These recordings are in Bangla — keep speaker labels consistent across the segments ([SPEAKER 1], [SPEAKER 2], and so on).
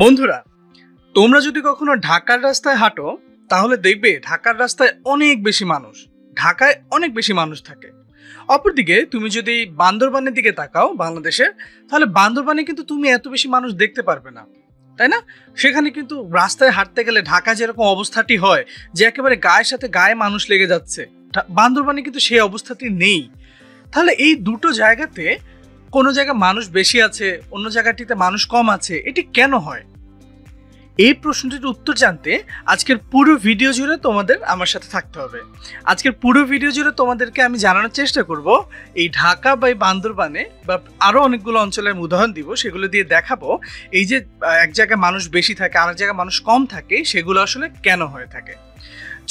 [SPEAKER 1] বন্ধুরা, তোমরা যদি কখনো ঢাকার রাস্তায় হাঁটো তাহলে দেখবে ঢাকার রাস্তায় অনেক বেশি মানুষ। ঢাকায় অনেক বেশি মানুষ থাকে। অপরদিকে তুমি যদি বান্দরবানের দিকে তাকাও বাংলাদেশের, তাহলে বান্দরবানে কিন্তু তুমি এত বেশি মানুষ দেখতে পারবে না, তাই না? সেখানে কিন্তু রাস্তায় হাঁটতে গেলে ঢাকা যেরকম অবস্থাটি হয় যে একেবারে গায়ের সাথে গায়ে মানুষ লেগে যাচ্ছে, বান্দরবানে কিন্তু সেই অবস্থাটি নেই। তাহলে এই দুটো জায়গাতে কোনো জায়গায় মানুষ বেশি আছে, অন্য জায়গাটিতে মানুষ কম আছে, এটি কেন হয়? এই প্রশ্নটির উত্তর জানতে আজকের পুরো ভিডিও জুড়ে তোমাদের আমার সাথে থাকতে হবে। আজকের পুরো ভিডিও জুড়ে তোমাদেরকে আমি জানানোর চেষ্টা করব এই ঢাকা বা বান্দরবানে বা আরও অনেকগুলো অঞ্চলের উদাহরণ দিব, সেগুলো দিয়ে দেখাবো এই যে এক জায়গায় মানুষ বেশি থাকে আর এক জায়গায় মানুষ কম থাকে, সেগুলো আসলে কেন হয়ে থাকে।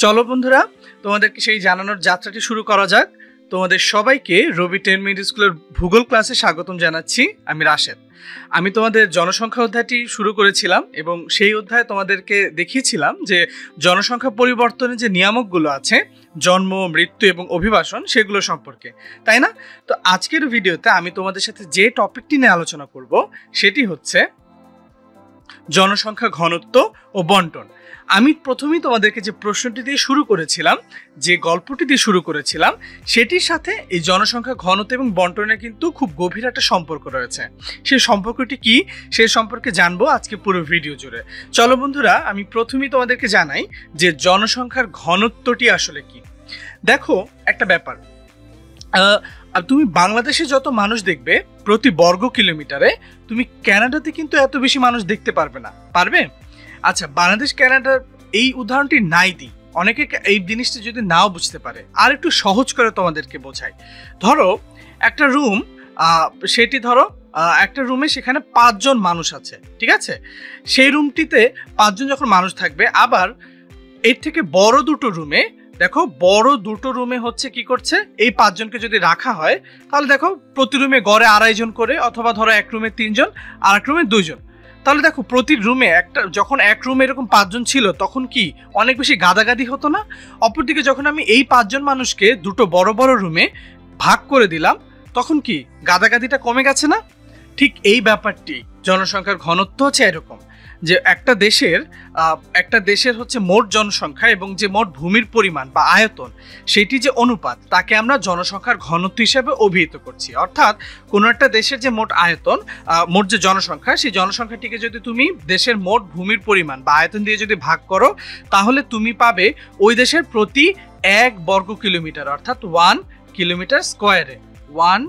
[SPEAKER 1] চলো বন্ধুরা, তোমাদেরকে সেই জানানোর যাত্রাটি শুরু করা যাক। তোমাদের সবাইকে রবি 10 মিনিট স্কুলের ভূগোল ক্লাসে স্বাগতম জানাচ্ছি। আমি রাশেদ। আমি তোমাদের জনসংখ্যা অধ্যায়টি শুরু করেছিলাম এবং সেই অধ্যায়ে তোমাদেরকে দেখিয়েছিলাম যে জনসংখ্যা পরিবর্তনের যে নিয়ামকগুলো আছে, জন্ম, মৃত্যু এবং অভিবাসন, সেগুলো সম্পর্কে, তাই না? তো আজকের ভিডিওতে আমি তোমাদের সাথে যে টপিকটি নিয়ে আলোচনা করব সেটি হচ্ছে জনসংখ্যা ঘনত্ব ও বন্টন। আমি প্রথমেই তোমাদেরকে যে প্রশ্নটি দিয়ে শুরু করেছিলাম, যে গল্পটি দিয়ে শুরু করেছিলাম, সেটির সাথে এই জনসংখ্যা ঘনত্ব এবং বন্টনের কিন্তু খুব গভীর একটা সম্পর্ক রয়েছে। সেই সম্পর্কটি কি, সে সম্পর্কে জানবো আজকে পুরো ভিডিও জুড়ে। চলো বন্ধুরা, আমি প্রথমেই তোমাদেরকে জানাই যে জনসংখ্যার ঘনত্বটি আসলে কি। দেখো একটা ব্যাপার, তুমি বাংলাদেশে যত মানুষ দেখবে প্রতি বর্গ কিলোমিটারে, তুমি কানাডাতে কিন্তু এত বেশি মানুষ দেখতে পারবে না। পারবে? আচ্ছা, বাংলাদেশ কানাডার এই উদাহরণটি নাই দিই, অনেকে এই জিনিসটা যদি নাও বুঝতে পারে, আর একটু সহজ করে তোমাদেরকে বোঝাই। ধরো একটা রুম, সেটি ধরো একটা রুমে সেখানে 5 জন মানুষ আছে, ঠিক আছে? সেই রুমটিতে 5 জন যখন মানুষ থাকবে, আবার এর থেকে বড় দুটো রুমে, দেখো বড় দুটো রুমে হচ্ছে কি করছে, এই 5 জনকে যদি রাখা হয় তাহলে দেখো প্রতি রুমে গড়ে 2.5 জন করে, অথবা ধরো এক রুমে 3 জন আর এক রুমে 2 জন। তাহলে দেখো প্রতি রুমে একটা, যখন এক রুমে এরকম 5 জন ছিল তখন কি অনেক বেশি গাদাগাদি হতো না? অপরদিকে যখন আমি এই 5 জন মানুষকে দুটো বড় বড় রুমে ভাগ করে দিলাম, তখন কি গাদাগাদিটা কমে গেছে না? ঠিক এই ব্যাপারটি জনসংখ্যার ঘনত্ব হচ্ছে এরকম, যে একটা দেশের হচ্ছে মোট জনসংখ্যা এবং যে মোট ভূমির পরিমাণ বা আয়তন, সেটি যে অনুপাত, তাকে আমরা জনসংখ্যার ঘনত্ব হিসেবে অভিহিত করছি। অর্থাৎ কোনো একটা দেশের যে মোট আয়তন, মোট যে জনসংখ্যা, সেই জনসংখ্যাটিকে যদি তুমি দেশের মোট ভূমির পরিমাণ বা আয়তন দিয়ে যদি ভাগ করো, তাহলে তুমি পাবে ওই দেশের প্রতি 1 বর্গ কিলোমিটার, অর্থাৎ 1 কিলোমিটার স্কোয়ারে, 1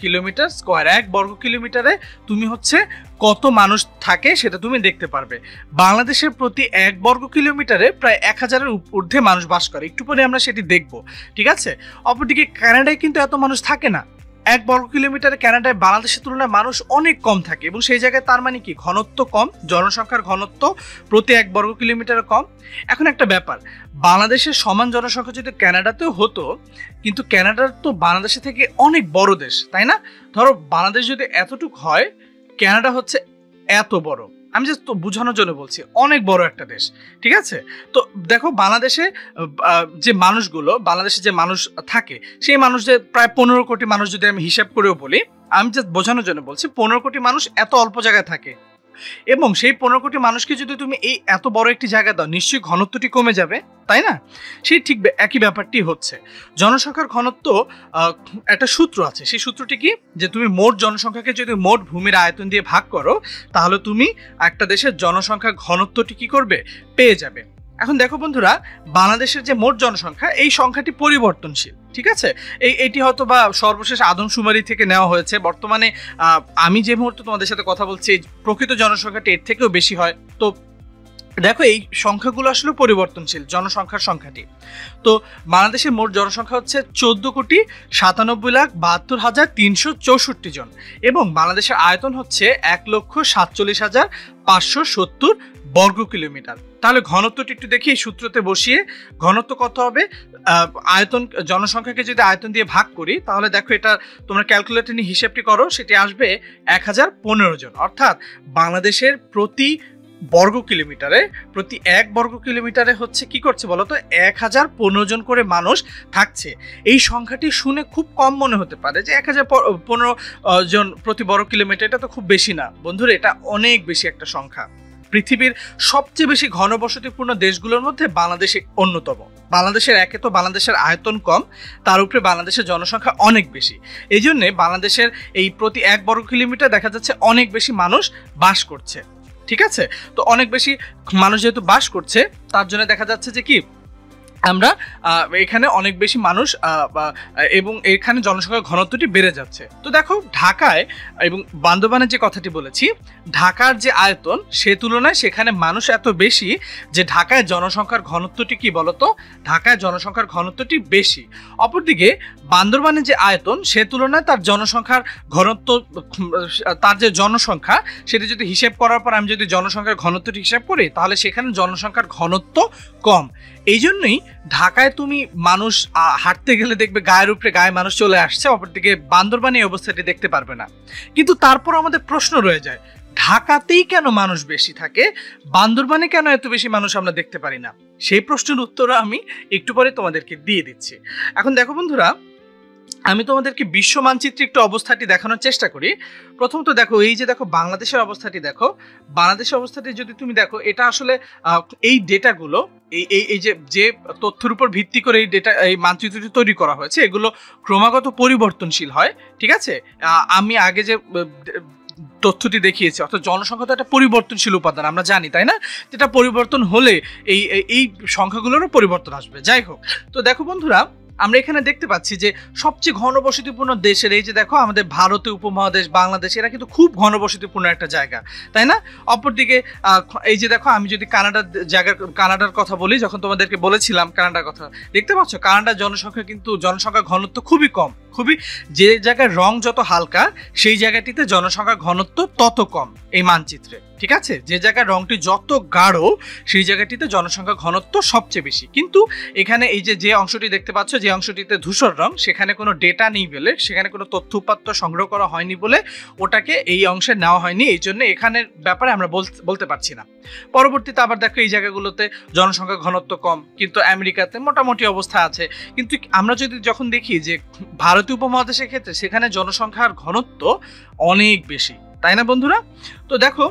[SPEAKER 1] কিলোমিটার স্কোয়ার, 1 বর্গ কিলোমিটারে তুমি হচ্ছে কত মানুষ থাকে সেটা তুমি দেখতে পারবে। বাংলাদেশের প্রতি 1 বর্গ কিলোমিটারে প্রায় 1000-এর ঊর্ধ্বে মানুষ বাস করে, একটু পরে আমরা সেটি দেখব, ঠিক আছে? অপরদিকে কানাডায় কিন্তু এত মানুষ থাকে না। 1 বর্গ কিলোমিটারে কানাডায় বাংলাদেশের তুলনায় মানুষ অনেক কম থাকে, এবং সেই জায়গায় তার মানে কি ঘনত্ব কম, জনসংখ্যার ঘনত্ব প্রতি 1 বর্গ কিলোমিটারে কম। এখন একটা ব্যাপার, বাংলাদেশের সমান জনসংখ্যা যদি কানাডাতেও হতো, কিন্তু কানাডার তো বাংলাদেশের থেকে অনেক বড় দেশ, তাই না? ধরো বাংলাদেশ যদি এতটুক হয়, কানাডা হচ্ছে এত বড়, আমি জাস্ট তো বোঝানোর জন্য বলছি, অনেক বড় একটা দেশ, ঠিক আছে? তো দেখো বাংলাদেশে যে মানুষগুলো, বাংলাদেশে যে মানুষ থাকে, সেই মানুষ যে প্রায় 15 কোটি মানুষ, যদি আমি হিসাব করেও বলি, আমি জাস্ট বোঝানোর জন্য বলছি, 15 কোটি মানুষ এত অল্প জায়গায় থাকে, এবং সেই 15 কোটি মানুষকে যদি তুমি এই এত বড় একটি জায়গা দাও, নিশ্চয়ই ঘনত্বটি কমে যাবে, তাই না? সেই ঠিক একই ব্যাপারটি হচ্ছে জনসংখ্যার ঘনত্ব। একটা সূত্র আছে, সেই সূত্রটি কি, যে তুমি মোট জনসংখ্যাকে যদি মোট ভূমির আয়তন দিয়ে ভাগ করো, তাহলে তুমি একটা দেশের জনসংখ্যা ঘনত্বটি কি করবে, পেয়ে যাবে। এখন দেখো বন্ধুরা, বাংলাদেশের যে মোট জনসংখ্যা, এই সংখ্যাটি পরিবর্তনশীল, ঠিক আছে? এটি হয়তো বা সর্বশেষ আদমশুমারি থেকে নেওয়া হয়েছে। বর্তমানে আমি যে মুহূর্তে তোমাদের সাথে কথা বলছি, প্রকৃত জনসংখ্যাটি এর থেকেও বেশি হয়। তো দেখো এই সংখ্যাগুলো আসলে পরিবর্তনশীল, জনসংখ্যার সংখ্যাটি। তো বাংলাদেশের মোট জনসংখ্যা হচ্ছে 14,97,72,364 জন, এবং বাংলাদেশের আয়তন হচ্ছে 1,47,570 বর্গ কিলোমিটার। তাহলে ঘনত্বটি একটু দেখি, এই সূত্রতে বসিয়ে ঘনত্ব কত হবে, আয়তন, জনসংখ্যাকে যদি আয়তন দিয়ে ভাগ করি, তাহলে দেখো এটা তোমরা ক্যালকুলেটর নিয়ে হিসেবটি করো, সেটি আসবে 1015 জন। অর্থাৎ বাংলাদেশের প্রতি বর্গ কিলোমিটারে, প্রতি 1 বর্গ কিলোমিটারে হচ্ছে কি করছে বলতো, 1015 জন করে মানুষ থাকছে। এই সংখ্যাটি শুনে খুব কম মনে হতে পারে যে 1015 জন প্রতি বর্গ কিলোমিটার, এটা তো খুব বেশি না। বন্ধুরা, এটা অনেক বেশি একটা সংখ্যা। পৃথিবীর সবচেয়ে বেশি ঘনবসতিপূর্ণ দেশগুলোর মধ্যে বাংলাদেশ অন্যতম। বাংলাদেশের একে তো বাংলাদেশের আয়তন কম, তার উপরে বাংলাদেশের জনসংখ্যা অনেক বেশি। এই জন্যে বাংলাদেশের এই প্রতি 1 বর্গ কিলোমিটার দেখা যাচ্ছে অনেক বেশি মানুষ বাস করছে। ঠিক আছে, তো অনেক বেশি মানুষ যেহেতু বাস করছে, তার জন্য দেখা যাচ্ছে যে কি আমরা এখানে অনেক বেশি মানুষ এবং এখানে জনসংখ্যার ঘনত্বটি বেড়ে যাচ্ছে। তো দেখো ঢাকায় এবং বান্দরবানের যে কথাটি বলেছি, ঢাকার যে আয়তন সে তুলনায় সেখানে মানুষ এত বেশি যে ঢাকায় জনসংখ্যার ঘনত্বটি কি বলতো, ঢাকায় জনসংখ্যার ঘনত্বটি বেশি। অপরদিকে বান্দরবানের যে আয়তন সে তুলনায় তার জনসংখ্যার ঘনত্ব, তার যে জনসংখ্যা সেটি যদি হিসেব করার পর আমি যদি জনসংখ্যার ঘনত্বটি হিসাব করি তাহলে সেখানে জনসংখ্যার ঘনত্ব কম। এই জন্যই ঢাকায় তুমি মানুষ হাঁটতে গেলে দেখবে গায়ের উপরে গায়ে মানুষ চলে আসছে, অপরদিকে বান্দরবানে এই অবস্থাটি দেখতে পারবে না। কিন্তু তারপর আমাদের প্রশ্ন রয়ে যায়, ঢাকাতেই কেন মানুষ বেশি থাকে, বান্দরবানে কেন এত বেশি মানুষ আমরা দেখতে পারি না? সেই প্রশ্নের উত্তর আমি একটু পরে তোমাদেরকে দিয়ে দিচ্ছি। এখন দেখো বন্ধুরা, আমি তোমাদেরকে বিশ্ব মানচিত্রে একটু অবস্থাটি দেখানোর চেষ্টা করি। প্রথমত দেখো, এই যে দেখো বাংলাদেশের অবস্থাটি দেখো, বাংলাদেশের অবস্থাটি যদি তুমি দেখো, এটা আসলে এই ডেটাগুলো এই যে তথ্যের উপর ভিত্তি করে এই ডেটা, এই মানচিত্রটি তৈরি করা হয়েছে, এগুলো ক্রমাগত পরিবর্তনশীল হয়। ঠিক আছে, আমি আগে যে তথ্যটি দেখিয়েছি, অর্থাৎ জনসংখ্যা তো একটা পরিবর্তনশীল উপাদান, আমরা জানি তাই না? যেটা পরিবর্তন হলে এই সংখ্যাগুলোরও পরিবর্তন আসবে। যাই হোক, তো দেখো বন্ধুরা, আমরা এখানে দেখতে পাচ্ছি যে সবচেয়ে ঘনবসতিপূর্ণ দেশের, এই যে দেখো আমাদের ভারতীয় উপমহাদেশ বাংলাদেশ, এরা কিন্তু খুব ঘনবসতিপূর্ণ একটা জায়গা, তাই না? অপরদিকে এই যে দেখো, আমি যদি কানাডার কথা বলি, যখন তোমাদেরকে বলেছিলাম কানাডার কথা, দেখতে পাচ্ছ কানাডার জনসংখ্যা ঘনত্ব খুবই কম, খুবই, যে জায়গায় রং যত হালকা সেই জায়গাটিতে জনসংখ্যা ঘনত্ব তত কম এই মানচিত্রে। ঠিক আছে, যে জায়গায় রংটি যত গাঢ় সেই জায়গাটিতে জনসংখ্যা ঘনত্ব সবচেয়ে বেশি। কিন্তু এখানে এই যে অংশটি দেখতে পাচ্ছ, যে অংশটিতে ধূসর রং, সেখানে কোনো ডেটা নেই বলে, সেখানে কোনো তথ্য উপাত্ত সংগ্রহ করা হয়নি বলে ওটাকে এই অংশে নেওয়া হয়নি, এই জন্য এখানের ব্যাপারে আমরা বলতে পারছি না। পরবর্তীতে আবার দেখো এই জায়গাগুলোতে জনসংখ্যা ঘনত্ব কম, কিন্তু আমেরিকাতে মোটামুটি অবস্থা আছে। কিন্তু আমরা যখন দেখি যে ভারতীয় উপমহাদেশের ক্ষেত্রে, সেখানে জনসংখ্যার ঘনত্ব অনেক বেশি, তাই না বন্ধুরা? তো দেখো,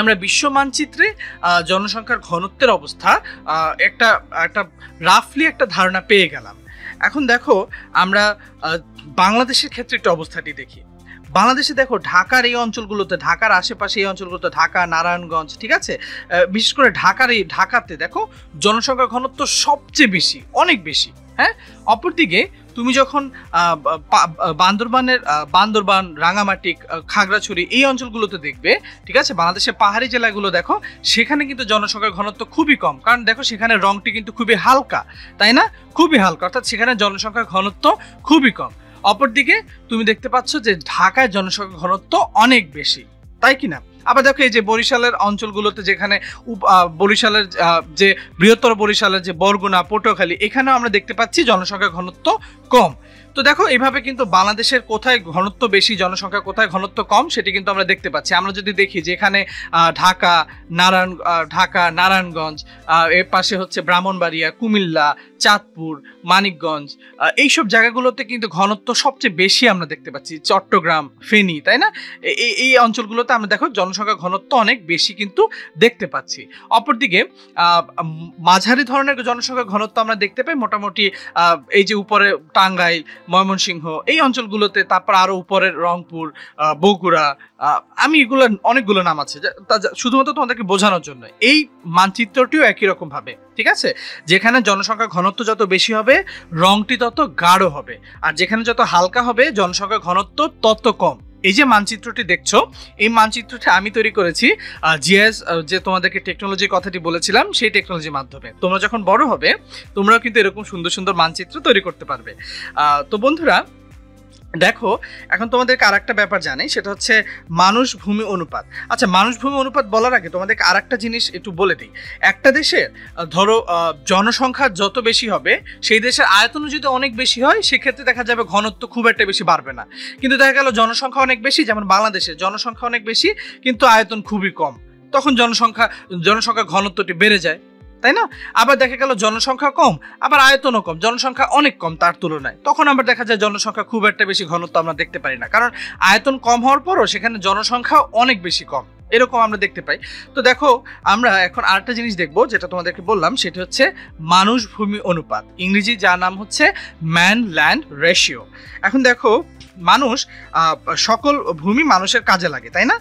[SPEAKER 1] আমরা বিশ্ব মানচিত্রে জনসংখ্যার ঘনত্বের অবস্থা একটা রাফলি একটা ধারণা পেয়ে গেলাম। এখন দেখো, আমরা বাংলাদেশের ক্ষেত্রে একটা অবস্থাটি দেখি। বাংলাদেশে দেখো ঢাকার এই অঞ্চলগুলোতে, ঢাকার আশেপাশে এই অঞ্চলগুলোতে, ঢাকা, নারায়ণগঞ্জ, ঠিক আছে, বিশেষ করে ঢাকাতে দেখো জনসংখ্যার ঘনত্ব সবচেয়ে বেশি, অনেক বেশি। হ্যাঁ, অপরদিকে তুমি যখন বান্দরবান, রাঙামাটি, খাগড়াছড়ি এই অঞ্চলগুলোতে দেখবে, ঠিক আছে, বাংলাদেশের পাহাড়ি জেলাগুলো দেখো, সেখানে কিন্তু জনসংখ্যার ঘনত্ব খুবই কম, কারণ দেখো সেখানে রংটি কিন্তু খুবই হালকা, তাই না? খুবই হালকা, অর্থাৎ সেখানে জনসংখ্যার ঘনত্ব খুবই কম। অপরদিকে তুমি দেখতে পাচ্ছ যে ঢাকায় জনসংখ্যার ঘনত্ব অনেক বেশি, তাই কিনা? আবার দেখো এই যে বরিশালের অঞ্চলগুলোতে, যেখানে বরিশালের যে বৃহত্তর বরিশালের যে বরগুনা, পটুয়াখালী, এখানেও আমরা দেখতে পাচ্ছি জনসংখ্যার ঘনত্ব কম। তো দেখো এইভাবে কিন্তু বাংলাদেশের কোথায় ঘনত্ব বেশি, জনসংখ্যা কোথায় ঘনত্ব কম, সেটি কিন্তু আমরা দেখতে পাচ্ছি। আমরা যদি দেখি যে এখানে ঢাকা, নারায়ণগঞ্জ, এর পাশে হচ্ছে ব্রাহ্মণবাড়িয়া, কুমিল্লা, চাঁদপুর, মানিকগঞ্জ, এইসব জায়গাগুলোতে কিন্তু ঘনত্ব সবচেয়ে বেশি আমরা দেখতে পাচ্ছি, চট্টগ্রাম, ফেনী, তাই না? এই অঞ্চলগুলোতে আমরা দেখো জনসংখ্যা ঘনত্ব অনেক বেশি কিন্তু দেখতে পাচ্ছি। অপরদিকে মাঝারি ধরনের জনসংখ্যা ঘনত্ব আমরা দেখতে পাই মোটামুটি এই যে উপরে টাঙ্গাইল, ময়মনসিংহ এই অঞ্চলগুলোতে, তারপর আরো উপরের রংপুর, বগুড়া, আমি এগুলো অনেকগুলো নাম আছে শুধুমাত্র তোমাদেরকে বোঝানোর জন্য। এই মানচিত্রটিও একই রকম ভাবে, ঠিক আছে, যেখানে জনসংখ্যা ঘনত্ব যত বেশি হবে রংটি তত গাঢ় হবে, আর যেখানে যত হালকা হবে জনসংখ্যা ঘনত্ব তত কম। এই যে মানচিত্রটি দেখছো, এই মানচিত্রটি আমি তৈরি করেছি জিএস, যে তোমাদেরকে টেকনোলজির কথাটি বলেছিলাম, সেই টেকনোলজির মাধ্যমে। তোমরা যখন বড় হবে তোমরাও কিন্তু এরকম সুন্দর সুন্দর মানচিত্র তৈরি করতে পারবে। তো বন্ধুরা দেখো, এখন তোমাদেরকে আর একটা ব্যাপার জানি, সেটা হচ্ছে মানুষ ভূমি অনুপাত। আচ্ছা, মানুষ ভূমি অনুপাত বলার আগে তোমাদেরকে আর একটা জিনিস একটু বলে দিই। একটা দেশের ধরো জনসংখ্যা যত বেশি হবে, সেই দেশের আয়তনও যদি অনেক বেশি হয়, সেক্ষেত্রে দেখা যাবে ঘনত্ব খুব একটা বেশি বাড়বে না। কিন্তু দেখা গেল জনসংখ্যা অনেক বেশি, যেমন বাংলাদেশের জনসংখ্যা অনেক বেশি কিন্তু আয়তন খুবই কম, তখন জনসংখ্যা ঘনত্বটি বেড়ে যায়, তাই না? আবার দেখা গেল জনসংখ্যা কম, আবার আয়তনও কম, জনসংখ্যা অনেক কম তার তুলনায়, তখন আবার দেখা যায় জনসংখ্যা খুব একটা বেশি ঘনত্ব আমরা দেখতে পারি না, কারণ আয়তন কম হওয়ার পরও সেখানে জনসংখ্যা অনেক বেশি কম। এরকম আমরা দেখতে পাই। তো দেখো আমরা এখন আরেকটা জিনিস দেখবো, যেটা তোমাদেরকে বললাম, সেটা হচ্ছে মানুষ ভূমি অনুপাত, ইংরেজি যার নাম হচ্ছে ম্যান ল্যান্ড রেশিও। এখন দেখো মানুষ সকল ভূমি মানুষের কাজে লাগে, তাই না?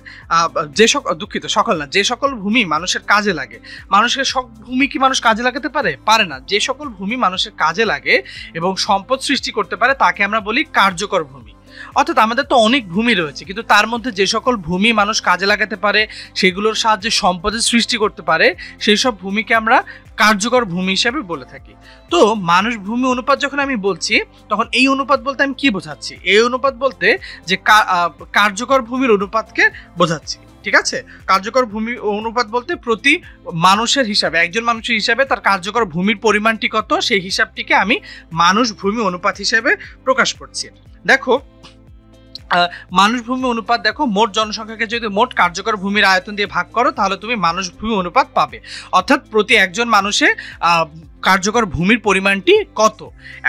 [SPEAKER 1] যে সকল, দুঃখিত, সকল না, যে সকল ভূমি মানুষের কাজে লাগে, মানুষের সব ভূমি কি মানুষ কাজে লাগাতে পারে? পারে না। যে সকল ভূমি মানুষের কাজে লাগে এবং সম্পদ সৃষ্টি করতে পারে তাকে আমরা বলি কার্যকর ভূমি। অর্থাৎ আমাদের তো অনেক ভূমি রয়েছে, কিন্তু তার মধ্যে যে সকল ভূমি মানুষ কাজে লাগাতে পারে, সেগুলোর সাহায্যে সম্পদের সৃষ্টি করতে পারে, সেই সব ভূমিকে আমরা কার্যকর ভূমি হিসাবে বলে থাকি। তো মানুষ ভূমি অনুপাত যখন আমি বলছি, তখন এই অনুপাত বলতে আমি কি বোঝাচ্ছি? এই অনুপাত বলতে যে কার্যকর ভূমির অনুপাতকে বোঝাচ্ছি, ঠিক আছে? কার্যকর ভূমি অনুপাত বলতে প্রতি মানুষের হিসাবে, একজন মানুষের হিসাবে তার কার্যকর ভূমির পরিমাণটি কত, সেই হিসাবটিকে আমি মানুষ ভূমি অনুপাত হিসেবে প্রকাশ করছি। দেখো মানুষ ভূমি অনুপাত, দেখো মোট জনসংখ্যাকে যদি মোট কার্যকর ভূমির আয়তন দিয়ে ভাগ করো, তাহলে তুমি মানুষ ভূমি অনুপাত পাবে। অর্থাৎ প্রতি একজন মানুষে কার্যকর ভূমির পরিমাণটি কত।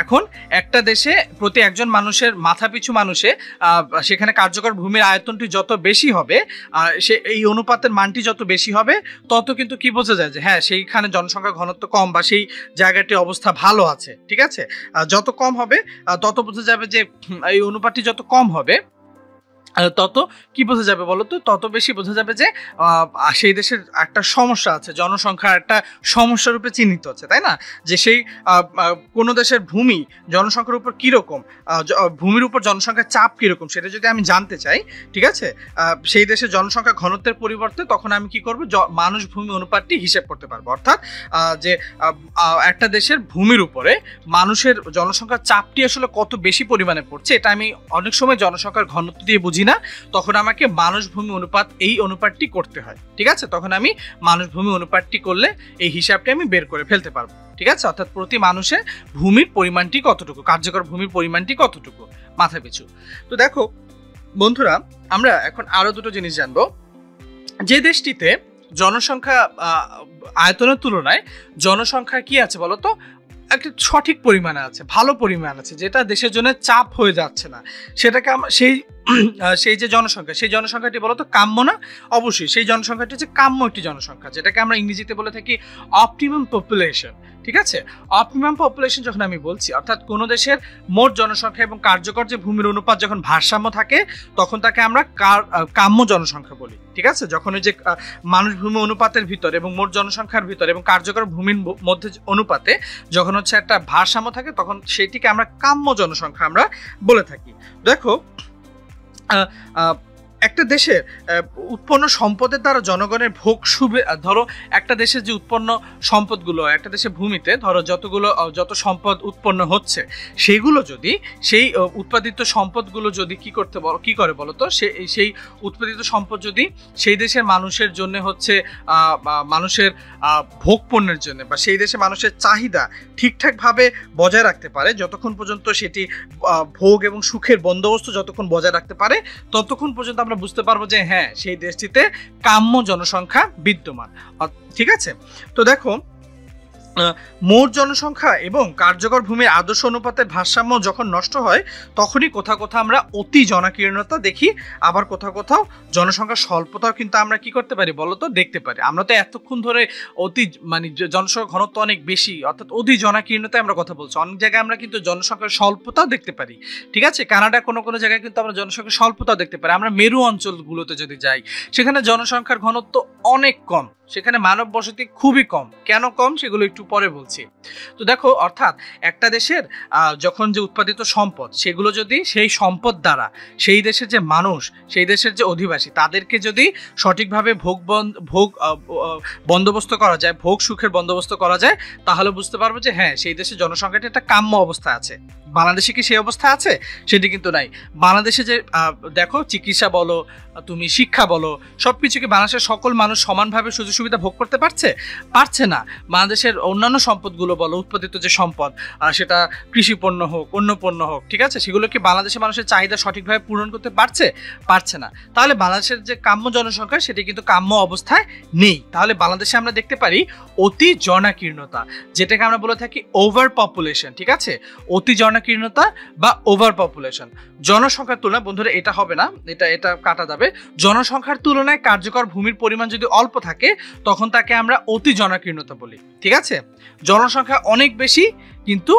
[SPEAKER 1] এখন একটা দেশে প্রতি একজন মানুষের মাথাপিছু মানুষে সেখানে কার্যকর ভূমির আয়তনটি যত বেশি হবে, সে এই অনুপাতের মানটি যত বেশি হবে, তত কিন্তু কি বোঝা যায় যে হ্যাঁ সেইখানে জনসংখ্যা ঘনত্ব কম বা সেই জায়গাটির অবস্থা ভালো আছে, ঠিক আছে? যত কম হবে তত বোঝা যাবে যে এই অনুপাতটি যত কম হবে, তত কি বোঝা যাবে বলো তো? তত বেশি বোঝা যাবে যে সেই দেশের একটা সমস্যা আছে, জনসংখ্যার একটা সমস্যা রূপে চিহ্নিত হচ্ছে, তাই না? যে সেই কোনো দেশের ভূমি জনসংখ্যার উপর কীরকম, ভূমির উপর জনসংখ্যার চাপ কীরকম, সেটা যদি আমি জানতে চাই, ঠিক আছে, সেই দেশের জনসংখ্যা ঘনত্বের পরিবর্তে তখন আমি কি করব? মানুষ ভূমি অনুপাতটি হিসেব করতে পারবো। অর্থাৎ যে একটা দেশের ভূমির উপরে মানুষের জনসংখ্যার চাপটি আসলে কত বেশি পরিমাণে পড়ছে, এটা আমি অনেক সময় জনসংখ্যার ঘনত্ব দিয়ে বুঝি না, তখন আমাকে মানুষ ভূমি অনুপাত, এই অনুপাতটি করতে হয়, ঠিক আছে? তখন আমি মানুষ ভূমি অনুপাতটি করলে এই হিসাবটি আমি বের করে ফেলতে পারবো, ঠিক আছে? অর্থাৎ প্রতি মানুষে ভূমির পরিমাণটি কতটুকু, কার্যকর ভূমির পরিমাণটি কতটুকু মাথা পিছু। তো দেখো বন্ধুরা, আমরা এখন আরো দুটো জিনিস জানবো। যে দেশটিতে জনসংখ্যা আয়তনের তুলনায় জনসংখ্যা কি আছে বলতো, একটা সঠিক পরিমাণে আছে, ভালো পরিমাণ আছে, যেটা দেশের জন্য চাপ হয়ে যাচ্ছে না, সেটাকে সেই যে জনসংখ্যা, সেই জনসংখ্যাটি বলতো কাম্য না? অবশ্যই সেই জনসংখ্যাটি হচ্ছে কাম্য একটি জনসংখ্যা, যেটাকে আমরা ইংরেজিতে বলে থাকি অপটিমাম পপুলেশন, ঠিক আছে? অপটিমাম পপুলেশন যখন আমি বলছি, অর্থাৎ কোনো দেশের মোট জনসংখ্যা এবং কার্যকর যে ভূমির অনুপাত যখন ভারসাম্য থাকে, তখন তাকে আমরা কাম্য জনসংখ্যা বলি, ঠিক আছে? যখন ওই যে মানুষ ভূমি অনুপাতের ভিতর এবং মোট জনসংখ্যার ভিতর এবং কার্যকর ভূমির মধ্যে অনুপাতে যখন হচ্ছে একটা ভারসাম্য থাকে, তখন সেটিকে আমরা কাম্য জনসংখ্যা আমরা বলে থাকি। দেখো একটা দেশের উৎপন্ন সম্পদের দ্বারা জনগণের ভোগ সুবিধা, ধরো একটা দেশের যে উৎপন্ন সম্পদগুলো, একটা দেশের ভূমিতে ধরো যত সম্পদ উৎপন্ন হচ্ছে, সেগুলো যদি সেই উৎপাদিত সম্পদগুলো যদি কি করে বলতো, সেই উৎপাদিত সম্পদ যদি সেই দেশের মানুষের জন্য হচ্ছে মানুষের ভোগ পণ্যের জন্য বা সেই দেশে মানুষের চাহিদা ঠিকঠাকভাবে বজায় রাখতে পারে, যতক্ষণ পর্যন্ত সেটি ভোগ এবং সুখের বন্দোবস্ত যতক্ষণ বজায় রাখতে পারে, ততক্ষণ পর্যন্ত আমরা বুঝতে পারবো যে হ্যাঁ সেই দেশটিতে কাম্য জনসংখ্যা বিদ্যমান, ঠিক আছে? তো দেখো মোট জনসংখ্যা এবং কার্যকর ভূমির আদর্শ অনুপাতের ভারসাম্য যখন নষ্ট হয়, তখনই কোথাও কোথাও আমরা অতি জনাকীর্ণতা দেখি, আবার কোথাও কোথাও জনসংখ্যার স্বল্পতাও কিন্তু আমরা কি করতে পারি বলতো, দেখতে পারি। আমরা তো এতক্ষণ ধরে জনসংখ্যা ঘনত্ব অনেক বেশি, অর্থাৎ অতি জনাকীর্ণতায় আমরা কথা বলছি, অনেক জায়গায় আমরা কিন্তু জনসংখ্যার স্বল্পতাও দেখতে পারি, ঠিক আছে? কানাডা কোনো জায়গায় কিন্তু আমরা জনসংখ্যার স্বল্পতাও দেখতে পারি। আমরা মেরু অঞ্চলগুলোতে যদি যাই, সেখানে জনসংখ্যার ঘনত্ব অনেক কম, সেখানে মানব বসতি খুবই কম। কেন কম সেগুলো একটু পরে বলছি। তো দেখো, অর্থাৎ একটা দেশের যখন যে উৎপাদিত সম্পদ, সেগুলো যদি সেই সম্পদ দ্বারা সেই দেশের যে মানুষ, সেই দেশের যে অধিবাসী, তাদেরকে যদি সঠিকভাবে ভোগ বন্দোবস্ত করা যায়, ভোগ সুখের বন্দোবস্ত করা যায়, তাহলে বুঝতে পারবো যে হ্যাঁ সেই দেশের জনসংখ্যাটা একটা কাম্য অবস্থা আছে। বাংলাদেশে কি সেই অবস্থা আছে? সেটি কিন্তু নাই। বাংলাদেশে যে দেখো চিকিৎসা বলো, তুমি শিক্ষা বলো, সবকিছু কি বাংলাদেশের সকল মানুষ সমানভাবে সুযোগ সুবিধা ভোগ করতে পারছে না? বাংলাদেশের অন্যান্য সম্পদগুলো বলো, উৎপাদিত যে সম্পদ, সেটা কৃষি পণ্য হোক, অন্য পণ্য হোক, ঠিক আছে, সেগুলো কি বাংলাদেশের মানুষের চাহিদা সঠিকভাবে পূরণ করতে পারছে না। তাহলে বাংলাদেশের যে কাম্য জনসংখ্যা, সেটি কিন্তু কাম্য অবস্থায় নেই। তাহলে বাংলাদেশে আমরা দেখতে পারি অতি জনাকীর্ণতা, যেটাকে আমরা বলে থাকি ওভার পপুলেশন, ঠিক আছে? অতি জনাকীর্ণতা বা ওভার পপুলেশন। জনসংখ্যার তুলনায় বন্ধুরা এটা হবে না, এটা কাটা যাবে। যাবে, জনসংখ্যার তুলনায় কার্যকর ভূমির পরিমাণ যদি অল্প থাকে তখন তাকে আমরা অতি জনাকীর্ণতা বলি। ঠিক আছে, জনসংখ্যা অনেক বেশি কিন্তু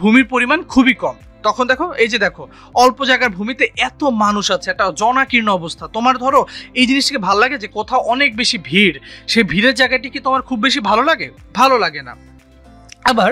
[SPEAKER 1] ভূমির পরিমাণ খুবই কম, তখন দেখো এই যে দেখো অল্প জায়গার ভূমিতে এত মানুষ আছে, একটা জনাকীর্ণ অবস্থা। তোমার ধরো এই জিনিসটাকে ভালো লাগে যে কোথাও অনেক বেশি ভিড়, সেই ভিড়ের জায়গাটি কি তোমার খুব বেশি ভালো লাগে? ভালো লাগে না। আবার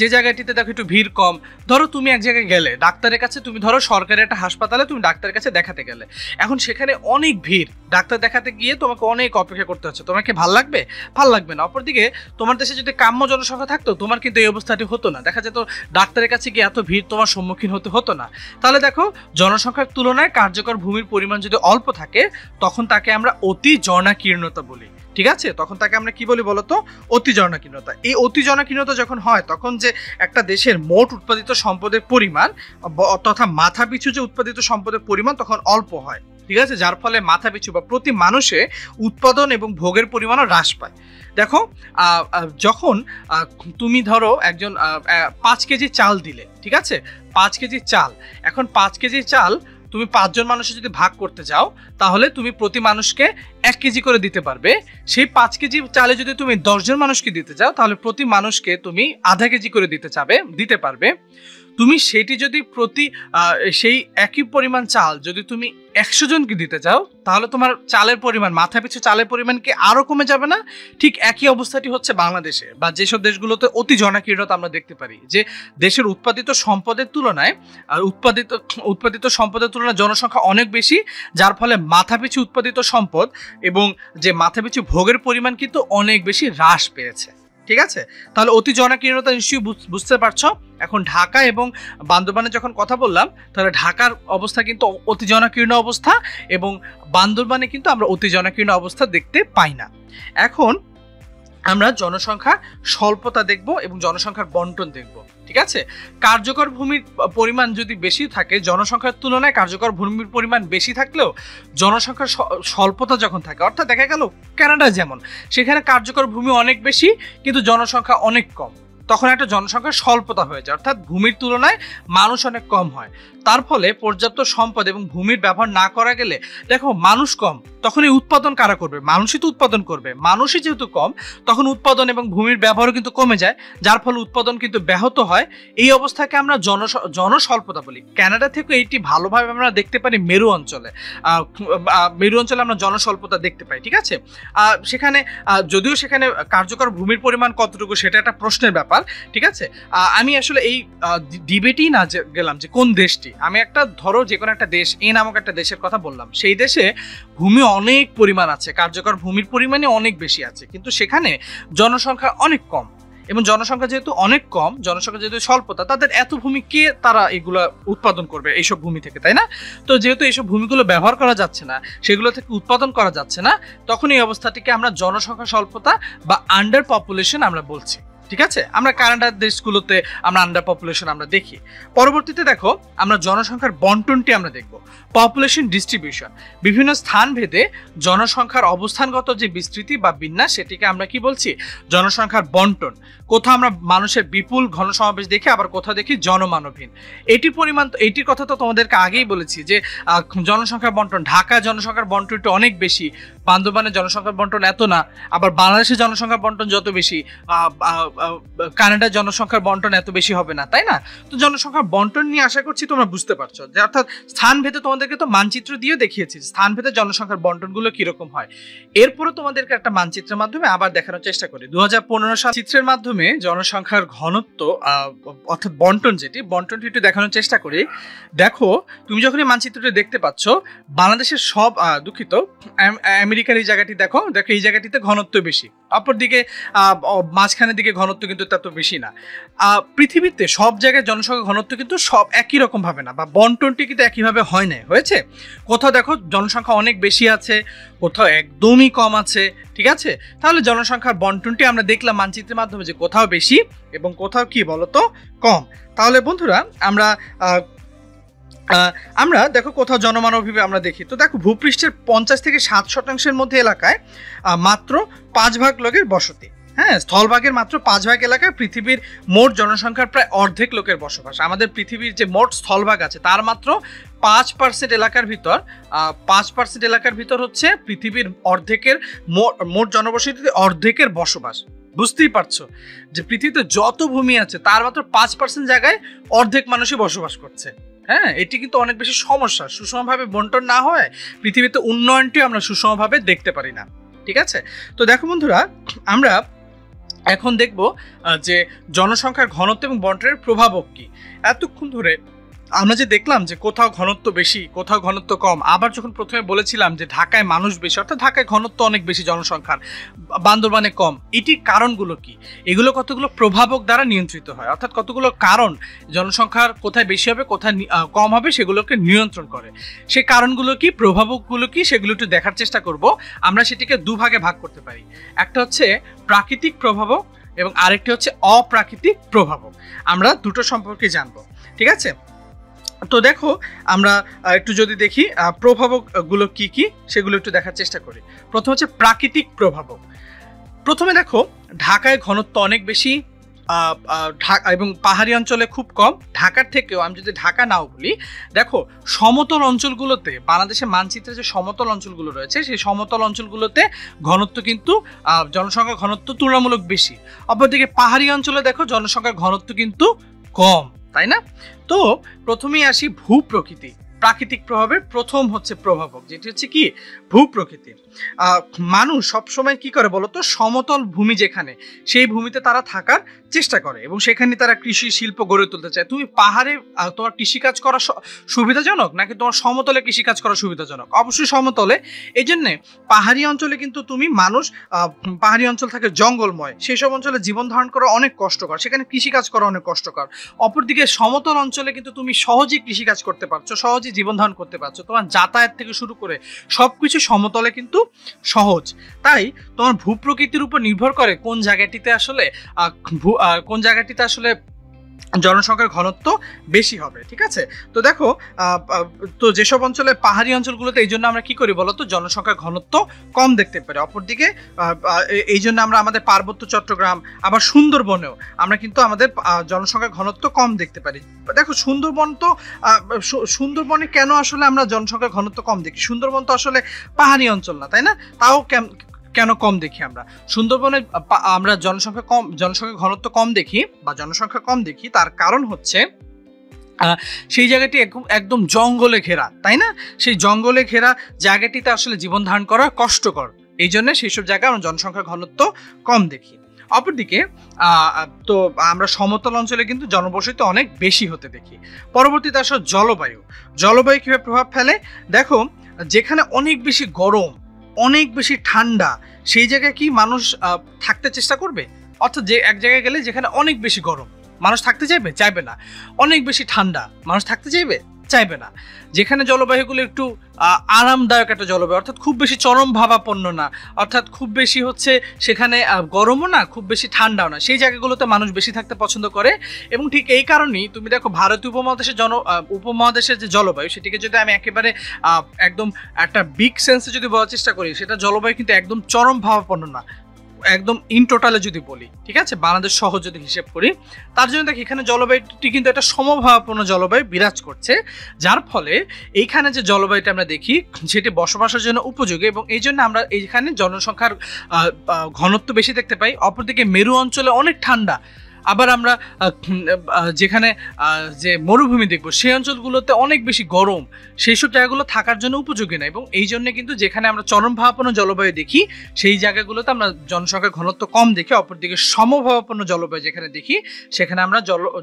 [SPEAKER 1] যে জায়গাটিতে দেখো একটু ভিড় কম, ধরো তুমি এক জায়গায় গেলে ডাক্তারের কাছে, তুমি ধরো সরকারি একটা হাসপাতালে তুমি ডাক্তারের কাছে দেখাতে গেলে, এখন সেখানে অনেক ভিড়, ডাক্তার দেখাতে গিয়ে তোমাকে অনেক অপেক্ষা করতে হচ্ছে, তোমাকে ভাল লাগবে? ভাল লাগবে না। অপরদিকে তোমার দেশে যদি কাম্য জনসংখ্যা থাকতো তোমার কিন্তু এই অবস্থাটি হতো না, দেখা যেত ডাক্তারের কাছে গিয়ে এত ভিড় তোমার সম্মুখীন হতে হতো না। তাহলে দেখো জনসংখ্যার তুলনায় কার্যকর ভূমির পরিমাণ যদি অল্প থাকে তখন তাকে আমরা অতি জনাকীর্ণতা বলি। ঠিক আছে, তখন তাকে আমরা কি বলি বলতো? অতি জনাকীর্ণতা। এই অতি জনাকীর্ণতা যখন হয় তখন যে একটা দেশের মোট উৎপাদিত সম্পদের পরিমাণ তথা মাথা পিছু যে উৎপাদিত সম্পদের পরিমাণ তখন অল্প হয়। ঠিক আছে, যার ফলে মাথা পিছু বা প্রতি মানুষে উৎপাদন এবং ভোগের পরিমাণও হ্রাস পায়। দেখো যখন তুমি ধরো একজন 5 কেজি চাল দিলে, ঠিক আছে, 5 কেজি চাল, এখন 5 কেজি চাল তুমি 5 জন মানুষের যদি ভাগ করতে যাও তাহলে তুমি প্রতি মানুষকে 1 কেজি করে দিতে পারবে। সেই 5 কেজি চালে যদি তুমি 10 জন মানুষকে দিতে চাও তাহলে প্রতি মানুষকে তুমি আধা কেজি করে দিতে পারবে। তুমি সেটি যদি সেই একই পরিমাণ চাল যদি তুমি 100 জনকে দিতে চাও তাহলে তোমার চালের পরিমাণ, মাথা পিছু চালের পরিমাণ কি আরো কমে যাবে না? ঠিক একই অবস্থাটি হচ্ছে বাংলাদেশে বা যেসব দেশগুলোতে অতি জনাকীর্ণতা আমরা দেখতে পারি, যে দেশের উৎপাদিত সম্পদের তুলনায় উৎপাদিত সম্পদের তুলনায় জনসংখ্যা অনেক বেশি, যার ফলে মাথা পিছু উৎপাদিত সম্পদ এবং যে মাথা পিছু ভোগের পরিমাণ কিন্তু অনেক বেশি হ্রাস পেয়েছে। ঠিক আছে, তাহলে অতি জনাকীর্ণতা নিশ্চয়ই বুঝতে পারছো। এখন ঢাকা এবং বান্দরবানে যখন কথা বললাম তাহলে ঢাকার অবস্থা কিন্তু অতি জনাকীর্ণ অবস্থা এবং বান্দরবানে কিন্তু আমরা অতি জনাকীর্ণ অবস্থা দেখতে পাই না। এখন আমরা জনসংখ্যা স্বল্পতা দেখব এবং জনসংখ্যার বন্টন দেখব। ঠিক আছে, কার্যকর ভূমির পরিমাণ যদি বেশি থাকে, জনসংখ্যার তুলনায় কার্যকর ভূমির পরিমাণ বেশি থাকলেও জনসংখ্যার স্বল্পতা যখন থাকে, অর্থাৎ দেখা গেল কানাডা যেমন, সেখানে কার্যকর ভূমি অনেক বেশি কিন্তু জনসংখ্যা অনেক কম, তখন একটা জনসংখ্যার স্বল্পতা হয়ে যায়, অর্থাৎ ভূমির তুলনায় মানুষ অনেক কম হয়। তার ফলে পর্যাপ্ত সম্পদ এবং ভূমির ব্যবহার না করা গেলে দেখো মানুষ কম, তখন এই উৎপাদন কারা করবে? মানুষই তো উৎপাদন করবে। মানুষই যেহেতু কম তখন উৎপাদন এবং ভূমির ব্যবহারও কিন্তু কমে যায়, যার ফলে উৎপাদন কিন্তু ব্যাহত হয়। এই অবস্থাকে আমরা জনস্বল্পতা বলি। কানাডা থেকে এইটি ভালোভাবে আমরা দেখতে পারি মেরু অঞ্চলে আমরা জনস্বল্পতা দেখতে পাই। ঠিক আছে, সেখানে যদিও সেখানে কার্যকর ভূমির পরিমাণ কতটুকু সেটা একটা প্রশ্নের ব্যাপার। ঠিক আছে, আমি আসলে এই ডিবেটেই না গেলাম যে কোন দেশটি, আমি একটা ধরো যে কোনো একটা দেশ, এ নামক একটা দেশের কথা বললাম, সেই দেশে ভূমি অনেক পরিমাণ আছে, কার্যকর ভূমির পরিমাণে অনেক বেশি আছে, কিন্তু সেখানে জনসংখ্যা অনেক কম এবং জনসংখ্যা যেহেতু অনেক কম, জনসংখ্যা যেহেতু স্বল্পতা, তাদের এত ভূমি কে তারা এগুলা উৎপাদন করবে এইসব ভূমি থেকে, তাই না? তো যেহেতু এইসব ভূমিগুলো ব্যবহার করা যাচ্ছে না, সেগুলো থেকে উৎপাদন করা যাচ্ছে না, তখন এই অবস্থাটিকে আমরা জনসংখ্যা স্বল্পতা বা আন্ডার পপুলেশন আমরা বলছি। ঠিক আছে, আমরা কানাডার দেশগুলোতে আমরা আন্ডার পপুলেশন আমরা দেখি। পরবর্তীতে দেখো আমরা জনসংখ্যার বন্টনটি আমরা দেখব, পপুলেশন ডিস্ট্রিবিউশন। বিভিন্ন স্থান ভেদে জনসংখ্যার অবস্থানগত যে বিস্তৃতি বা বিন্যাস সেটিকে আমরা কি বলছি? জনসংখ্যার বন্টন। কোথাও আমরা মানুষের বিপুল ঘনসমাবেশ দেখি, আবার কোথাও দেখি জনমানবহীন। এটির কথা তো তোমাদেরকে আগেই বলেছি যে জনসংখ্যার বন্টন, ঢাকা জনসংখ্যার বন্টনটি অনেক বেশি, বান্দরবানের জনসংখ্যার বন্টন এত না, আবার বাংলাদেশের জনসংখ্যার বন্টন যত বেশি কানাডার জনসংখ্যার বন্টন এত বেশি হবে না, তাই না? তো জনসংখ্যার বন্টন নিয়ে আশা করছি তোমরা বুঝতে পারছো, যে অর্থাৎ স্থান ভেদে তোমাদেরকে তো মানচিত্র দিয়ে দেখিয়েছি স্থান ভেদে জনসংখ্যার বন্টনগুলো কিরকম হয়। এরপরে তোমাদেরকে একটা মানচিত্রের মাধ্যমে আবার দেখানোর চেষ্টা করি। 2015 সাল চিত্রের মাধ্যমে জনসংখ্যার ঘনত্ব অর্থাৎ বন্টনটি একটু দেখানোর চেষ্টা করি। দেখো তুমি যখন এই মানচিত্রটি দেখতে পাচ্ছ, বাংলাদেশের সব দুঃখিত আমেরিকার এই জায়গাটি দেখো এই জায়গাটিতে ঘনত্ব বেশি, অপরদিকে মাঝখানের দিকে ঘনত্ব কিন্তু তত বেশি না। পৃথিবীতে সব জায়গায় জনসংখ্যা ঘনত্ব কিন্তু সব একই রকম ভাবে না, বা বন্টনটি কিন্তু একইভাবে হয় না, হয়েছে। কোথাও দেখো জনসংখ্যা অনেক বেশি আছে, কোথাও একদমই কম আছে। ঠিক আছে, তাহলে জনসংখ্যার বন্টনটি আমরা দেখলাম মানচিত্রের মাধ্যমে যে কোথাও বেশি এবং কোথাও কি বলতো কম। তাহলে বন্ধুরা আমরা দেখো কোথাও জনমানবী আমরা দেখি, তো দেখো ভূপৃষ্ঠের 50 থেকে 60% মধ্যে এলাকায় মাত্র 5 ভাগ লোকের বসতি। হ্যাঁ, স্থলভাগের মাত্র 5 ভাগ এলাকায় পৃথিবীর মোট জনসংখ্যার প্রায় অর্ধেক লোকের বসবাস। আমাদের পৃথিবীর যে মোট স্থলভাগ আছে তার মাত্র 5% এলাকার ভিতর 5% এলাকার ভিতর হচ্ছে পৃথিবীর অর্ধেকের মোট জনবসতিতে অর্ধেকের বসবাস। বুঝতেই পারছো যে পৃথিবীতে যত ভূমি আছে তার মাত্র 5% জায়গায় অর্ধেক মানুষই বসবাস করছে। হ্যাঁ, এটি কিন্তু অনেক বেশি সমস্যা। সুষমভাবে বন্টন না হয় পৃথিবীতে উন্নয়নটিও আমরা সুষমভাবে দেখতে পারি না। ঠিক আছে, তো দেখো বন্ধুরা, আমরা এখন দেখব যে জনসংখ্যার ঘনত্ব এবং বন্টনের প্রভাবক কি। এতক্ষণ ধরে আমরা যে দেখলাম যে কোথাও ঘনত্ব বেশি, কোথাও ঘনত্ব কম, আবার যখন প্রথমে বলেছিলাম যে ঢাকায় মানুষ বেশি, অর্থাৎ ঢাকায় ঘনত্ব অনেক বেশি জনসংখ্যার, বান্দরবানে কম, এটির কারণগুলো কি? এগুলো কতগুলো প্রভাবক দ্বারা নিয়ন্ত্রিত হয়, অর্থাৎ কতগুলো কারণ জনসংখ্যার কোথায় বেশি হবে কোথায় কম হবে সেগুলোকে নিয়ন্ত্রণ করে। সেই কারণগুলো কি, প্রভাবকগুলো কি, সেগুলো একটু দেখার চেষ্টা করব। আমরা সেটিকে দুভাগে ভাগ করতে পারি। একটা হচ্ছে প্রাকৃতিক প্রভাবক এবং আরেকটি হচ্ছে অপ্রাকৃতিক প্রভাবক। আমরা দুটো সম্পর্কে জানবো। ঠিক আছে, তো দেখো আমরা একটু যদি দেখি প্রভাবকগুলো কি কি সেগুলো একটু দেখার চেষ্টা করি। প্রথম হচ্ছে প্রাকৃতিক প্রভাবক। প্রথমে দেখো, ঢাকায় ঘনত্ব অনেক বেশি এবং পাহাড়ি অঞ্চলে খুব কম। ঢাকার থেকেও আমি যদি ঢাকা নাও বলি, দেখো সমতল অঞ্চলগুলোতে, বাংলাদেশের মানচিত্রে যে সমতল অঞ্চলগুলো রয়েছে সেই সমতল অঞ্চলগুলোতে ঘনত্ব কিন্তু জনসংখ্যার ঘনত্ব তুলনামূলক বেশি। অপরদিকে পাহাড়ি অঞ্চলে দেখো জনসংখ্যার ঘনত্ব কিন্তু কম, তাই না? তো প্রথমেই আসি ভূপ্রকৃতি। প্রাকৃতিক প্রভাবের প্রথম হচ্ছে প্রভাবক, যেটি হচ্ছে কি, ভূপ্রকৃতি। মানুষ সবসময় কি করে বলতো, সমতল ভূমি যেখানে, সেই ভূমিতে তারা থাকার চেষ্টা করে এবং সেখানে তারা কৃষি শিল্প গড়ে তুলতে চায়। তুমি পাহাড়ে তোমার কৃষিকাজ করা সুবিধাজনক নাকি তোমার সমতলে কৃষিকাজ করা সুবিধাজনক? অবশ্যই সমতলে। এই জন্যে পাহাড়ি অঞ্চলে কিন্তু তুমি মানুষ, পাহাড়ি অঞ্চল থাকে জঙ্গলময়, সেই সব অঞ্চলে জীবন ধারণ করা অনেক কষ্টকর, সেখানে কৃষিকাজ করা অনেক কষ্টকর। অপরদিকে সমতল অঞ্চলে কিন্তু তুমি সহজেই কৃষিকাজ করতে পারছো, সহজেই জীবন ধারণ করতে পারছো। তোমার যাতায়াত থেকে শুরু করে সবকিছু সমতলে কিন্তু সহজ। তাই তোমার ভূপ্রকৃতির উপর নির্ভর করে কোন জায়গাটিতে আসলে জনসংখ্যার ঘনত্ব বেশি হবে। ঠিক আছে, তো দেখো, তো যেসব অঞ্চলে পাহাড়ি অঞ্চলগুলোতে এই জন্য আমরা কি করি বলতো, জনসংখ্যার ঘনত্ব কম দেখতে পারি। অপরদিকে এই জন্য আমরা আমাদের পার্বত্য চট্টগ্রাম, আবার সুন্দরবনেও আমরা কিন্তু আমাদের জনসংখ্যার ঘনত্ব কম দেখতে পারি। দেখো সুন্দরবনে কেন আসলে আমরা জনসংখ্যার ঘনত্ব কম দেখি? সুন্দরবন তো আসলে পাহাড়ি অঞ্চল না, তাই না? তাও কেন কম দেখি আমরা সুন্দরবনে? আমরা জনসংখ্যা ঘনত্ব কম দেখি বা জনসংখ্যা কম দেখি, তার কারণ হচ্ছে সেই জায়গাটি একদম জঙ্গলে ঘেরা, তাই না? সেই জঙ্গলে ঘেরা জায়গাটিতে আসলে জীবন ধারণ করা কষ্টকর, এই জন্য সেই সব জায়গায় আমরা জনসংখ্যা ঘনত্ব কম দেখি। অপরদিকে তো আমরা সমতল অঞ্চলে কিন্তু জনবসতি অনেক বেশি হতে দেখি। পরবর্তীতে আসলে জলবায়ু কিভাবে প্রভাব ফেলে? দেখো, যেখানে অনেক বেশি গরম, অনেক বেশি ঠান্ডা, সেই জায়গায় কি মানুষ থাকতে চেষ্টা করবে? অর্থাৎ যে এক জায়গায় গেলে যেখানে অনেক বেশি গরম, মানুষ থাকতে চাইবে না। অনেক বেশি ঠান্ডা, মানুষ থাকতে চাইবে না। যেখানে জলবায়ুগুলো একটু আরামদায়ক একটা জলবায়ু, অর্থাৎ খুব বেশি চরম ভাবাপন্ন না, অর্থাৎ খুব বেশি হচ্ছে সেখানে গরমও না, খুব বেশি ঠান্ডাও না, সেই জায়গাগুলোতে মানুষ বেশি থাকতে পছন্দ করে। এবং ঠিক এই কারণেই তুমি দেখো ভারতীয় উপমহাদেশের যে জলবায়ু, সেটিকে যদি আমি একেবারে একদম একটা বিগ সেন্সে যদি বলার চেষ্টা করি, সেটা জলবায়ু কিন্তু একদম চরম ভাবাপন্ন না, একদম ইন টোটালে যদি বলি, ঠিক আছে, বাংলাদেশ সহ যদি হিসেব করি, তার জন্য দেখি এখানে জলবায়ুটি কিন্তু একটা সমভাবাপন্ন জলবায়ু বিরাজ করছে, যার ফলে এইখানে যে জলবায়ুটা আমরা দেখি সেটি বসবাসের জন্য উপযোগী এবং এই জন্য আমরা এইখানে জনসংখ্যার ঘনত্ব বেশি দেখতে পাই। অপরদিকে মেরু অঞ্চলে অনেক ঠান্ডা, আবার আমরা যেখানে যে মরুভূমি দেখবো সেই অঞ্চলগুলোতে অনেক বেশি গরম, সেই সব জায়গাগুলো থাকার জন্য উপযোগী না এবং এই জন্য কিন্তু যেখানে আমরা চরমভাবাপন্ন জলবায়ু দেখি সেই জায়গাগুলোতে আমরা জনসংখ্যার ঘনত্ব কম দেখি। অপরদিকে সমভাবাপন্ন জলবায়ু যেখানে দেখি সেখানে আমরা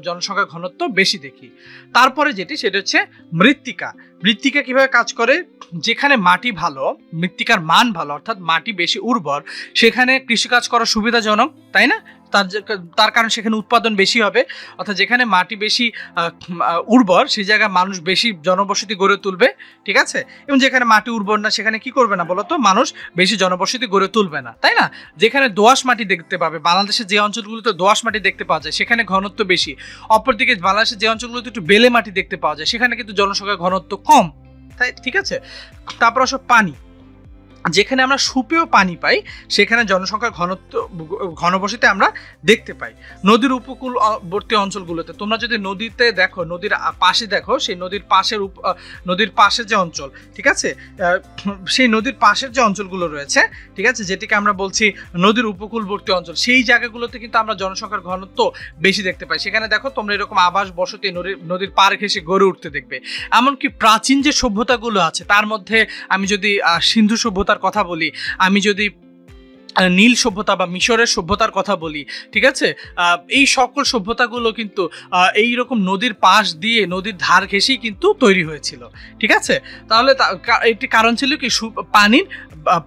[SPEAKER 1] জনসংখ্যার ঘনত্ব বেশি দেখি। তারপরে যেটি, সেটা হচ্ছে মৃত্তিকা কিভাবে কাজ করে? যেখানে মাটি ভালো, মৃত্তিকার মান ভালো, অর্থাৎ মাটি বেশি উর্বর, সেখানে কৃষিকাজ করা সুবিধাজনক, তাই না? তার কারণ সেখানে উৎপাদন বেশি হবে। অর্থাৎ যেখানে মাটি বেশি উর্বর সেই জায়গায় মানুষ বেশি জনবসতি গড়ে তুলবে, ঠিক আছে? এবং যেখানে মাটি উর্বর না সেখানে কি করবে না বলতো, মানুষ বেশি জনবসতি গড়ে তুলবে না, তাই না? যেখানে দোআঁশ মাটি দেখতে পাবে, বাংলাদেশের যে অঞ্চলগুলোতে দোআঁশ মাটি দেখতে পাওয়া যায় সেখানে ঘনত্ব বেশি। অপরদিকে বাংলাদেশের যে অঞ্চলগুলোতে একটু বেলে মাটি দেখতে পাওয়া যায় সেখানে কিন্তু জনসংখ্যার ঘনত্ব কম, তাই, ঠিক আছে? তারপর আসো পানি। যেখানে আমরা সুপেয় পানি পাই সেখানে জনসংখ্যার ঘনবসতি আমরা দেখতে পাই। নদীর উপকূলবর্তী অঞ্চলগুলোতে তোমরা যদি নদীতে দেখো, নদীর পাশে দেখো, সেই নদীর পাশের যে অঞ্চল, ঠিক আছে, সেই নদীর পাশের যে অঞ্চলগুলো রয়েছে, ঠিক আছে, যেটিকে আমরা বলছি নদীর উপকূলবর্তী অঞ্চল, সেই জায়গাগুলোতে কিন্তু আমরা জনসংখ্যার ঘনত্ব বেশি দেখতে পাই। সেখানে দেখো তোমরা এরকম আবাস বসতি নদীর পাড় ঘেঁষে গড়ে উঠতে দেখবে। এমনকি প্রাচীন যে সভ্যতাগুলো আছে তার মধ্যে আমি যদি সিন্ধু সভ্যতার কথা বলি, আমি যদি নীল সভ্যতা বা মিশরের সভ্যতার কথা বলি, ঠিক আছে, এই সকল সভ্যতাগুলো কিন্তু এইরকম নদীর পাশ দিয়ে, নদীর ধার ঘেঁষেই কিন্তু তৈরি হয়েছিল, ঠিক আছে। তাহলে একটি কারণ ছিল কি,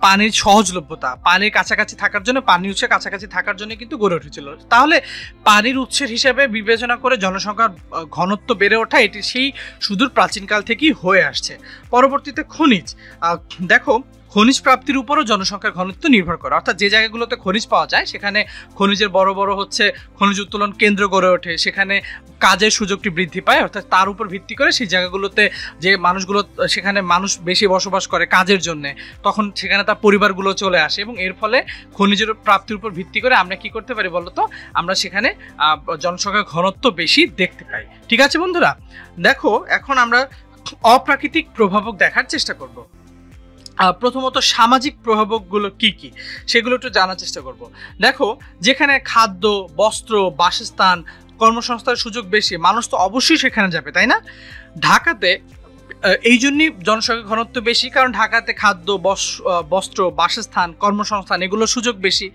[SPEAKER 1] পানির সহজলভ্যতা, পানির কাছাকাছি থাকার জন্য, পানির উৎসের কাছাকাছি থাকার জন্য কিন্তু গড়ে উঠেছিল। তাহলে পানির উৎসের হিসেবে বিবেচনা করে জনসংখ্যার ঘনত্ব বেড়ে ওঠা এটি সেই সুদূর প্রাচীনকাল থেকেই হয়ে আসছে। পরবর্তীতে খনিজ, দেখো খনিজ প্রাপ্তির উপরও জনসংখ্যার ঘনত্ব নির্ভর করে, অর্থাৎ যে জায়গাগুলোতে খনিজ পাওয়া যায় সেখানে খনিজের বড় বড় খনিজ উত্তোলন কেন্দ্র গড়ে ওঠে, সেখানে কাজের সুযোগটি বৃদ্ধি পায়, অর্থাৎ তার উপর ভিত্তি করে সেই জায়গাগুলোতে যে সেখানে মানুষ বেশি বসবাস করে কাজের জন্য, তখন সেখানে তার পরিবারগুলো চলে আসে, এবং এর ফলে খনিজের প্রাপ্তির উপর ভিত্তি করে আমরা কি করতে পারি বলতো, আমরা সেখানে জনসংখ্যার ঘনত্ব বেশি দেখতে পাই। ঠিক আছে বন্ধুরা, দেখো এখন আমরা অপ্রাকৃতিক প্রভাবক দেখার চেষ্টা করব। প্রথমত সামাজিক প্রভাবকগুলো কি কি সেগুলো একটু জানার চেষ্টা করব। দেখো, যেখানে খাদ্য, বস্ত্র, বাসস্থান, কর্মসংস্থানের সুযোগ বেশি, মানুষ তো অবশ্যই সেখানে যাবে, তাই না? ঢাকাতে এই জন্যই জনসংখ্যার ঘনত্ব বেশি, কারণ ঢাকাতে খাদ্য, বস্ত্র, বাসস্থান, কর্মসংস্থান এগুলোর সুযোগ বেশি।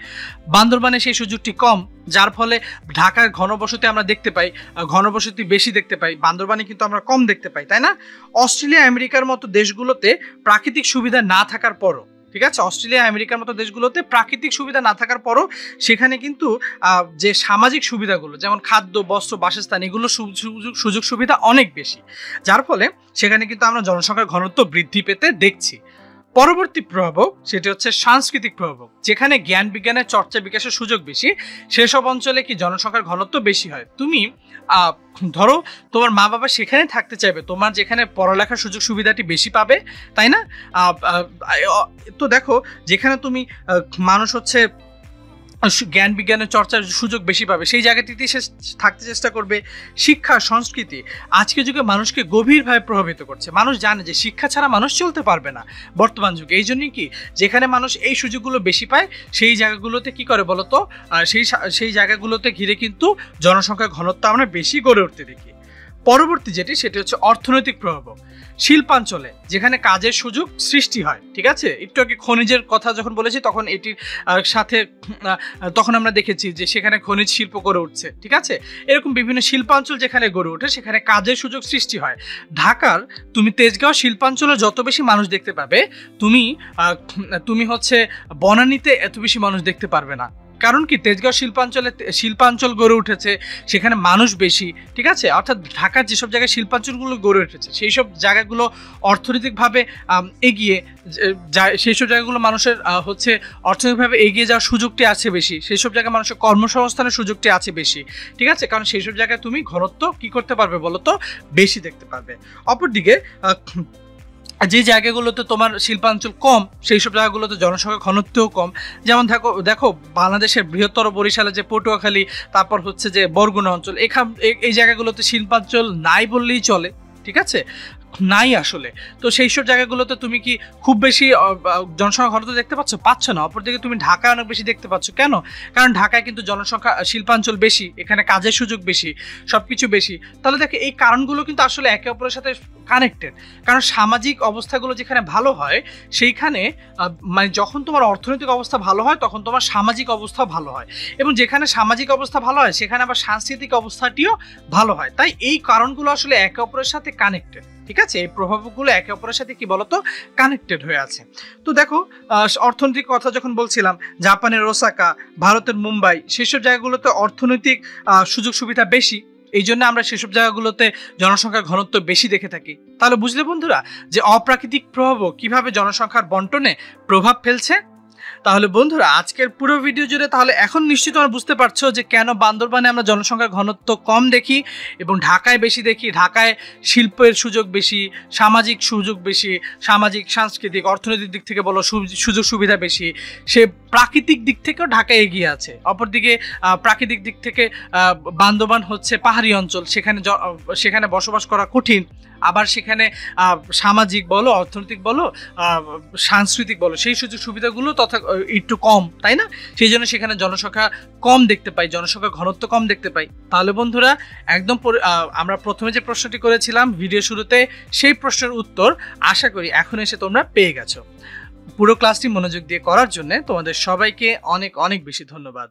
[SPEAKER 1] বান্দরবানে সেই সুযোগটি কম, যার ফলে ঢাকার ঘনবসতি আমরা দেখতে পাই, ঘনবসতি বেশি দেখতে পাই, বান্দরবানে কিন্তু আমরা কম দেখতে পাই, তাই না? অস্ট্রেলিয়া, আমেরিকার মতো দেশগুলোতে প্রাকৃতিক সুবিধা না থাকার পরও, ঠিক আছে, অস্ট্রেলিয়া, আমেরিকার মতো দেশগুলোতে প্রাকৃতিক সুবিধা না থাকার পরও সেখানে কিন্তু যে সামাজিক সুবিধাগুলো, যেমন খাদ্য, বস্ত্র, বাসস্থান, এগুলো সুযোগ সুবিধা অনেক বেশি, যার ফলে সেখানে কিন্তু আমরা জনসংখ্যার ঘনত্ব বৃদ্ধি পেতে দেখছি। পরবর্তী প্রভাবক সেটি হচ্ছে সাংস্কৃতিক প্রভাবক। যেখানে জ্ঞান বিজ্ঞানের চর্চা বিকাশের সুযোগ বেশি, সেসব অঞ্চলে কি জনসংখ্যার ঘনত্ব বেশি হয়। তুমি ধরো তোমার মা বাবা সেখানে থাকতে চাইবে, তোমার যেখানে পড়ালেখার সুযোগ সুবিধাটি বেশি পাবে, তাই না? তো দেখো, যেখানে তুমি মানুষ জ্ঞান বিজ্ঞানের চর্চার সুযোগ বেশি পাবে, সেই জায়গাটিতে সে থাকতে চেষ্টা করবে। শিক্ষা, সংস্কৃতি আজকের যুগে মানুষকে গভীরভাবে প্রভাবিত করছে। মানুষ জানে যে শিক্ষা ছাড়া মানুষ চলতে পারবে না বর্তমান যুগে। এই জন্যই কি, যেখানে মানুষ এই সুযোগগুলো বেশি পায় সেই জায়গাগুলোতে কি করে বলতো, সেই জায়গাগুলোতে ঘিরে কিন্তু জনসংখ্যার ঘনত্ব আমরা বেশি গড়ে উঠতে দেখি। পরবর্তী সেটি হচ্ছে অর্থনৈতিক প্রভাবক। শিল্পাঞ্চলে যেখানে কাজের সুযোগ সৃষ্টি হয়, ঠিক আছে, একটু আগে খনিজের কথা যখন বলেছি তখন এটির সাথে তখন আমরা দেখেছি যে সেখানে খনিজ শিল্প গড়ে উঠছে, ঠিক আছে। এরকম বিভিন্ন শিল্পাঞ্চল যেখানে গড়ে ওঠে সেখানে কাজের সুযোগ সৃষ্টি হয়। ঢাকার তুমি তেজগাঁও শিল্পাঞ্চলে যত বেশি মানুষ দেখতে পাবে, তুমি বনানীতে এত বেশি মানুষ দেখতে পারবে না। কারণ কি, তেজগাঁও শিল্পাঞ্চল গড়ে উঠেছে, সেখানে মানুষ বেশি, ঠিক আছে। অর্থাৎ ঢাকার যেসব জায়গায় শিল্পাঞ্চলগুলো গড়ে উঠেছে সেই সব জায়গাগুলো অর্থনৈতিকভাবে এগিয়ে যায়, সেই সব জায়গাগুলো মানুষের অর্থনৈতিকভাবে এগিয়ে যাওয়ার সুযোগটি আছে বেশি, সেই সব জায়গায় মানুষের কর্মসংস্থানের সুযোগটি আছে বেশি, ঠিক আছে। কারণ সেই সব জায়গায় তুমি ঘনত্ব কি করতে পারবে বলতো, বেশি দেখতে পারবে। অপরদিকে যে জায়গাগুলোতে তোমার শিল্পাঞ্চল কম সেই সব জায়গাগুলোতে জনসংখ্যা ঘনত্বও কম। যেমন দেখো বাংলাদেশের বৃহত্তর বরিশালে যে পটুয়াখালী, তারপর যে বরগুনা অঞ্চল, এই জায়গাগুলোতে শিল্পাঞ্চল নাই বললেই চলে, ঠিক আছে, নাই আসলে। তো সেই সব জায়গাগুলোতে তুমি কি খুব বেশি জনসংখ্যা ঘনত্ব দেখতে পাচ্ছ না। অপরদিকে তুমি ঢাকায় অনেক বেশি দেখতে পাচ্ছ। কেন? কারণ ঢাকায় কিন্তু জনসংখ্যা, শিল্পাঞ্চল বেশি, এখানে কাজের সুযোগ বেশি, সবকিছু বেশি। তাহলে দেখো, এই কারণগুলো কিন্তু আসলে একে অপরের সাথে কানেক্টেড। কারণ সামাজিক অবস্থাগুলো যেখানে ভালো হয় সেইখানে যখন তোমার অর্থনৈতিক অবস্থা ভালো হয় তখন তোমার সামাজিক অবস্থা ভালো হয়, এবং যেখানে সামাজিক অবস্থা ভালো হয় সেখানে আবার সাংস্কৃতিক অবস্থাটিও ভালো হয়। তাই এই কারণগুলো আসলে একে অপরের সাথে কানেক্টেড, ঠিক আছে। এই প্রভাবগুলো একে অপরের সাথে কি বলতো, কানেক্টেড হয়ে আছে। তো দেখো, অর্থনৈতিক কথা যখন বলছিলাম, জাপানের ওসাকা, ভারতের মুম্বাই, সেসব জায়গাগুলোতে অর্থনৈতিক সুযোগ সুবিধা বেশি, এই জন্য আমরা সেসব জায়গাগুলোতে জনসংখ্যার ঘনত্ব বেশি দেখে থাকি। তাহলে বুঝলে বন্ধুরা যে অপ্রাকৃতিক প্রভাবও কিভাবে জনসংখ্যার বন্টনে প্রভাব ফেলছে। তাহলে বন্ধুরা আজকের পুরো ভিডিও জুড়ে তাহলে এখন নিশ্চিত তোমরা বুঝতে পারছো যে কেন বান্দরবানে আমরা জনসংখ্যার ঘনত্ব কম দেখি এবং ঢাকায় বেশি দেখি। ঢাকায় শিল্পের সুযোগ বেশি, সামাজিক সুযোগ বেশি, সামাজিক সাংস্কৃতিক অর্থনৈতিক দিক থেকে বলো সুযোগ সুবিধা বেশি, সে প্রাকৃতিক দিক থেকেও ঢাকা এগিয়ে আছে। অপরদিকে প্রাকৃতিক দিক থেকে বান্দরবান হচ্ছে পাহাড়ি অঞ্চল, সেখানে বসবাস করা কঠিন। আবার সেখানে সামাজিক বলো, অর্থনৈতিক বলো, সাংস্কৃতিক বলো, সেই সুযোগ সুবিধাগুলো তথা একটু কম, তাই না? সেই জন্য সেখানে জনসংখ্যা কম দেখতে পাই, জনসংখ্যা ঘনত্ব কম দেখতে পাই। তাহলে বন্ধুরা একদম আমরা প্রথমে যে প্রশ্নটি করেছিলাম ভিডিও শুরুতে, সেই প্রশ্নের উত্তর আশা করি এখন এসে তোমরা পেয়ে গেছো। পুরো ক্লাসটি মনোযোগ দিয়ে করার জন্য তোমাদের সবাইকে অনেক অনেক বেশি ধন্যবাদ।